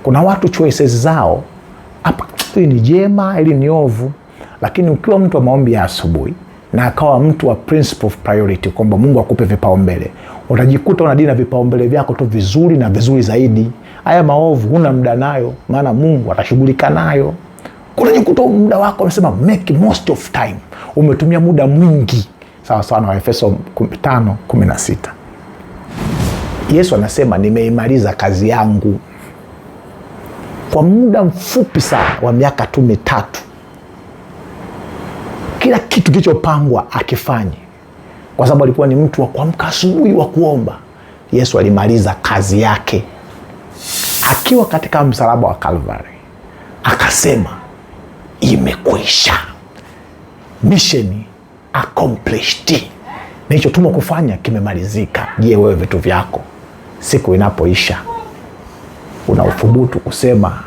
Kuna watu choices zao hapa, hili ni jema, hili ni ovu. Lakini ukiwa mtu wa maombi ya asubuhi na akawa mtu wa principle of priority, kwamba Mungu akupe vipaumbele, utajikuta unadili na vipaumbele vyako tu vizuri na vizuri zaidi. Haya maovu huna muda nayo, maana Mungu atashughulika nayo. Unajikuta muda wako, unasema make most of time, umetumia muda mwingi. Sawa sawa na Waefeso 5:16. Yesu anasema nimeimaliza kazi yangu. Kwa muda mfupi sana wa miaka tu 3, kila kitu kilichopangwa akifanye, kwa sababu alikuwa ni mtu wa kuamka asubuhi wa kuomba. Yesu alimaliza kazi yake akiwa katika msalaba wa Calvary, akasema imekwisha, mission accomplished, nilichotumwa kufanya kimemalizika. Je, wewe vitu vyako siku inapoisha una uthubutu kusema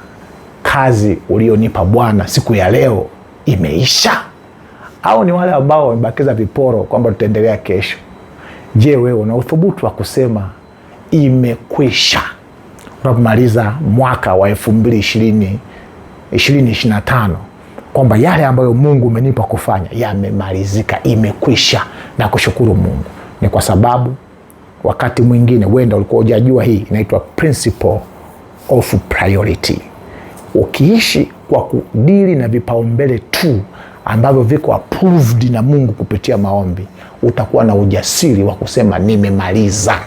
kazi ulionipa Bwana siku ya leo imeisha? Au ni wale ambao wamebakiza viporo kwamba tutaendelea kesho? Je, wewe una uthubutu wa kusema imekwisha unapomaliza mwaka wa 2025 kwamba yale ambayo Mungu umenipa kufanya yamemalizika, imekwisha, na kushukuru Mungu? Ni kwa sababu wakati mwingine wenda ulikuwa hujajua hii inaitwa principle of priority. Ukiishi kwa kudili na vipaumbele tu ambavyo viko approved na Mungu kupitia maombi, utakuwa na ujasiri wa kusema nimemaliza.